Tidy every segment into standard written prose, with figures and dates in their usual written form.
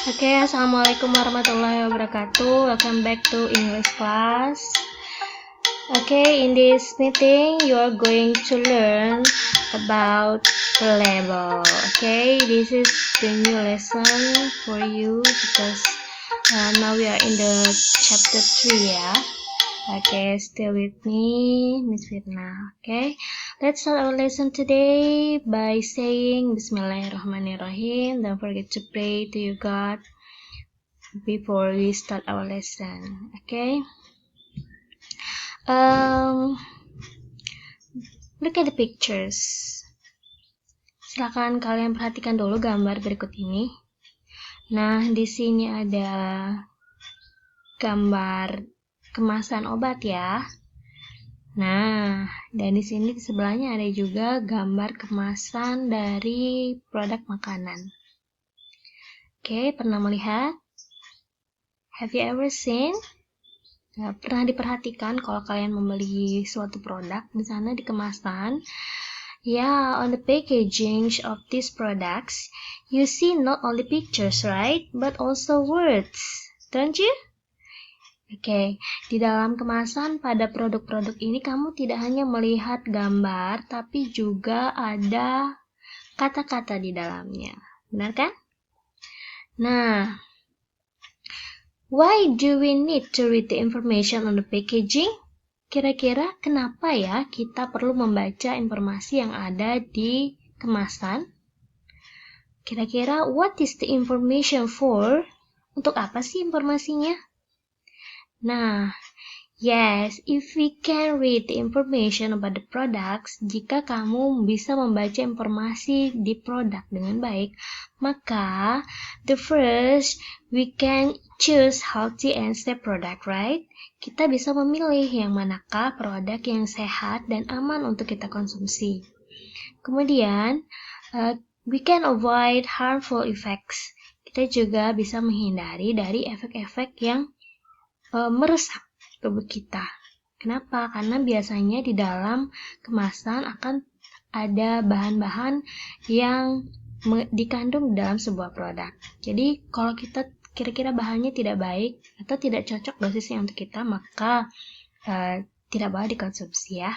Okay, Assalamualaikum warahmatullahi wabarakatuh. Welcome back to English class. Okay, in this meeting, you are going to learn about label. Okay, this is the new lesson for you because now we are in the chapter 3 ya. Okay, stay with me, Miss Fitna. Okay, let's start our lesson today by saying Bismillahirrahmanirrahim. Don't forget to pray to your God before we start our lesson. Okay. Look at the pictures. Silakan kalian perhatikan dulu gambar berikut ini. Nah, di sini ada gambar kemasan obat ya. Nah, dan di sini di sebelahnya ada juga gambar kemasan dari produk makanan. Oke, pernah melihat? Have you ever seen? Nah, pernah diperhatikan kalau kalian membeli suatu produk di sana di kemasan? Yeah, on the packaging of these products, you see not only pictures, right? But also words, don't you? Oke, di dalam kemasan pada produk-produk ini kamu tidak hanya melihat gambar, tapi juga ada kata-kata di dalamnya. Benar kan? Nah, why do we need to read the information on the packaging? Kira-kira kenapa ya kita perlu membaca informasi yang ada di kemasan? Kira-kira what is the information for? Untuk apa sih informasinya? Nah, yes, if we can read the information about the products, jika kamu bisa membaca informasi di produk dengan baik, maka the first we can choose healthy and safe product, right? Kita bisa memilih yang manakah produk yang sehat dan aman untuk kita konsumsi. Kemudian, we can avoid harmful effects. Kita juga bisa menghindari dari efek-efek yang merusak tubuh kita. Kenapa? Karena biasanya di dalam kemasan akan ada bahan-bahan yang dikandung dalam sebuah produk. Jadi kalau kita kira-kira bahannya tidak baik atau tidak cocok dosisnya untuk kita, maka tidak boleh dikonsumsi ya.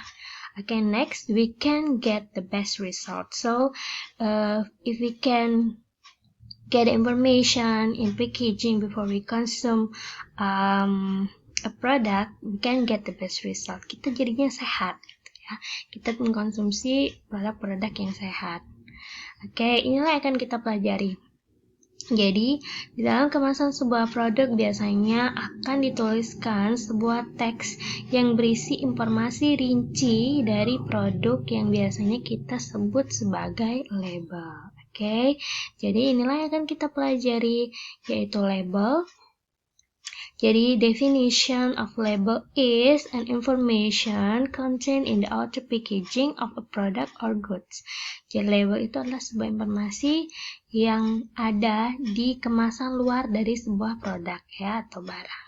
Okay, next we can get the best result. So if we can get information in packaging before we consume a product, we can get the best result. Kita jadinya sehat, ya. Kita mengkonsumsi produk-produk yang sehat. Oke, inilah yang akan kita pelajari. Jadi, di dalam kemasan sebuah produk biasanya akan dituliskan sebuah teks yang berisi informasi rinci dari produk yang biasanya kita sebut sebagai label. Oke, jadi inilah yang akan kita pelajari, yaitu label. Jadi, definition of label is an information contained in the outer packaging of a product or goods. Jadi, label itu adalah sebuah informasi yang ada di kemasan luar dari sebuah produk ya atau barang.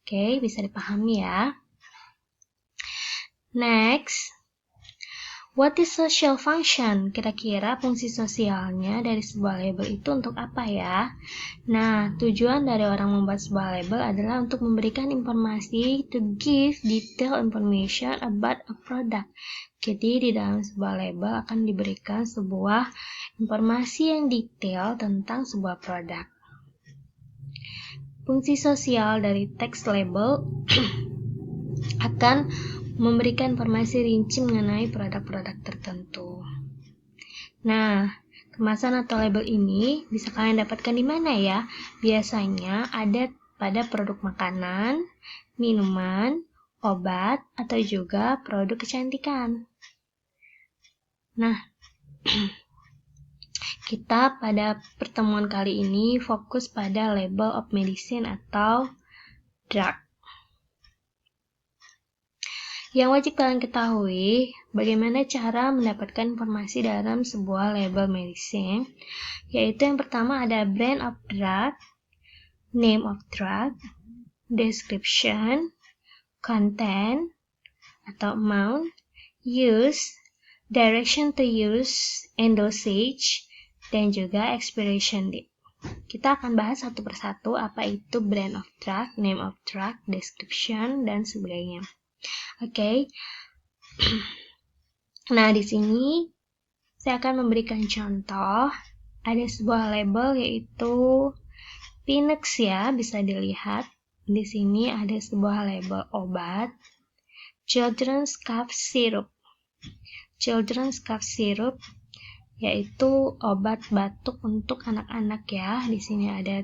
Oke, bisa dipahami ya. Next. What is social function? Kira-kira fungsi sosialnya dari sebuah label itu untuk apa ya? Nah, tujuan dari orang membuat sebuah label adalah untuk memberikan informasi, to give detailed information about a product. Jadi, di dalam sebuah label akan diberikan sebuah informasi yang detail tentang sebuah produk. Fungsi sosial dari teks label akan memberikan informasi rinci mengenai produk-produk tertentu. Nah, kemasan atau label ini bisa kalian dapatkan di mana ya? Biasanya ada pada produk makanan, minuman, obat, atau juga produk kecantikan. Nah, kita pada pertemuan kali ini fokus pada label of medicine atau drug. Yang wajib kalian ketahui, bagaimana cara mendapatkan informasi dalam sebuah label medicine, yaitu yang pertama ada brand of drug, name of drug, description, content atau amount, use, direction to use, and dosage, dan juga expiration date. Kita akan bahas satu persatu apa itu brand of drug, name of drug, description, dan sebagainya. Oke. Nah, di sini saya akan memberikan contoh. Ada sebuah label yaitu Pinex ya, bisa dilihat. Di sini ada sebuah label obat Children's Cough Syrup. Children's Cough Syrup yaitu obat batuk untuk anak-anak ya. Di sini ada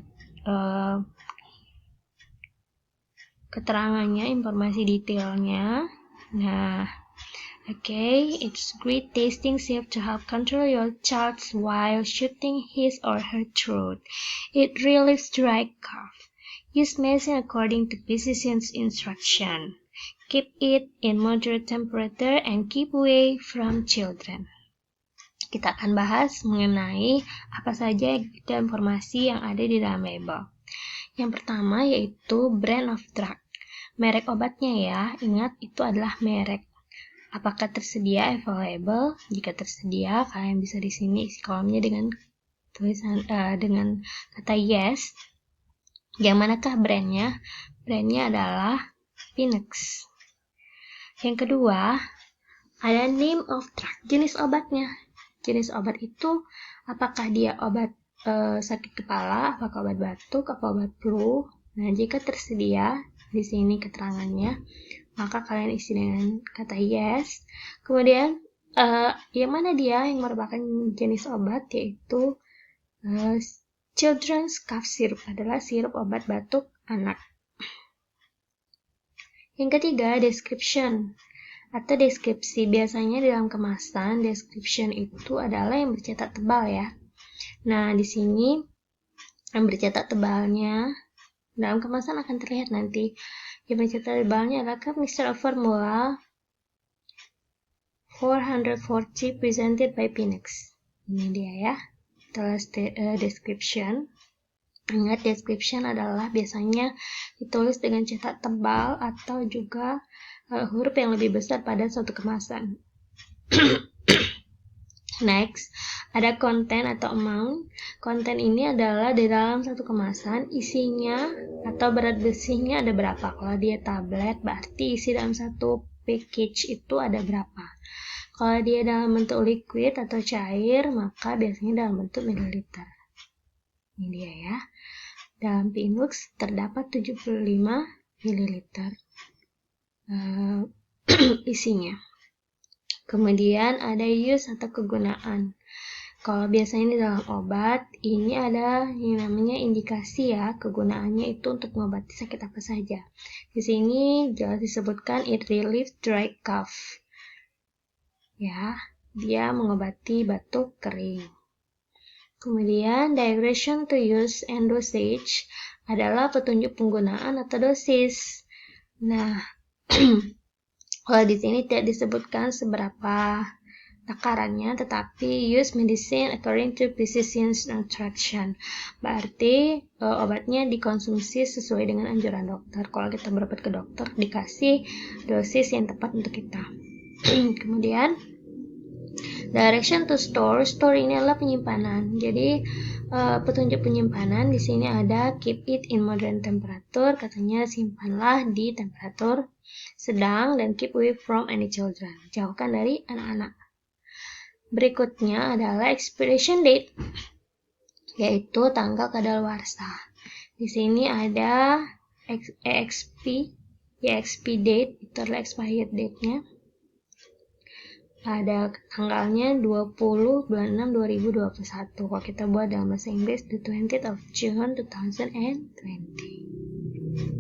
keterangannya, informasi detailnya. Nah, it's great tasting, safe to help control your child while shooting his or her throat. It relieves dry cough. Use medicine according to physician's instruction. Keep it in moderate temperature and keep away from children. Kita akan bahas mengenai apa saja informasi yang ada di dalam label. Yang pertama yaitu brand of drug. Merek obatnya ya, ingat itu adalah merek. Apakah tersedia available? Jika tersedia, kalian bisa di sini isi kolomnya dengan tulisan dengan kata yes. Yang manakah brandnya? Brandnya adalah Pinex. Yang kedua, ada name of drug, jenis obatnya. Jenis obat itu apakah dia obat sakit kepala, apakah obat batuk, apa obat flu. Nah, jika tersedia di sini keterangannya, maka kalian isi dengan kata yes. Kemudian yang mana dia yang merupakan jenis obat, yaitu Children's Cough Syrup adalah sirup obat batuk anak. Yang ketiga, description atau deskripsi. Biasanya dalam kemasan, description itu adalah yang bercetak tebal ya. Nah, di sini yang bercetak tebalnya dalam kemasan akan terlihat nanti. Yang bercetak tebalnya adalah mixture of formula 440 presented by Pinex. Ini dia ya. Terus description. Ingat, description adalah biasanya ditulis dengan cetak tebal atau juga huruf yang lebih besar pada suatu kemasan. Next, ada konten atau amount. Konten ini adalah di dalam satu kemasan, isinya atau berat bersihnya ada berapa. Kalau dia tablet, berarti isi dalam satu package itu ada berapa. Kalau dia dalam bentuk liquid atau cair, maka biasanya dalam bentuk mililiter. Ini dia ya. Dalam Pinex terdapat 75 ml isinya. Kemudian ada use atau kegunaan. Kalau biasanya di dalam obat, ini ada yang namanya indikasi ya. Kegunaannya itu untuk mengobati sakit apa saja. Di sini jelas disebutkan it relieves dry cough. Ya, dia mengobati batuk kering. Kemudian direction to use and dosage adalah petunjuk penggunaan atau dosis. Nah, kalau di sini tidak disebutkan seberapa takarannya, tetapi use medicine according to physician's instruction. Berarti obatnya dikonsumsi sesuai dengan anjuran dokter. Kalau kita berobat ke dokter, dikasih dosis yang tepat untuk kita. Kemudian direction to store. Store ini adalah penyimpanan. Jadi petunjuk penyimpanan di sini ada keep it in moderate temperature. Katanya simpanlah di temperatur sedang dan keep away from any children. Jauhkan dari anak-anak. Berikutnya adalah expiration date, yaitu tanggal kadaluarsa. Di sini ada EXP date, itu adalah expired date-nya. Ada tanggalnya 20 bulan 6 2021. Kalau kita buat dalam bahasa Inggris, the 20th of June 2020.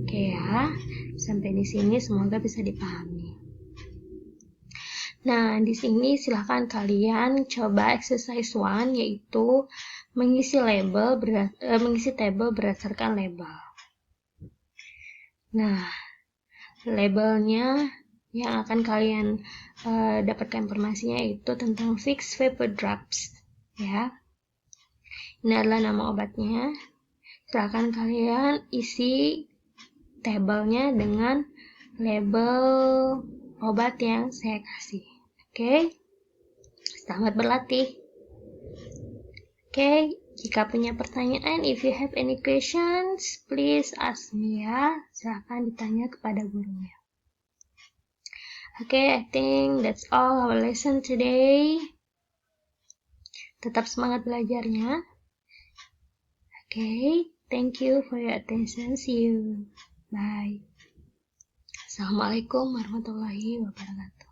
Oke ya, sampai di sini semoga bisa dipahami. Nah, di sini silahkan kalian coba exercise 1, yaitu mengisi table berdasarkan label. Nah, labelnya yang akan kalian dapatkan informasinya itu tentang fixed vapor drops ya. Ini adalah nama obatnya. Silakan kalian isi tabelnya dengan label obat yang saya kasih. Oke. Selamat berlatih. Oke, Jika punya pertanyaan, if you have any questions, please ask me ya. Silahkan ditanya kepada gurunya. Okay, I think that's all our lesson today. Tetap semangat belajarnya. Okay, thank you for your attention. See you. Bye. Assalamualaikum warahmatullahi wabarakatuh.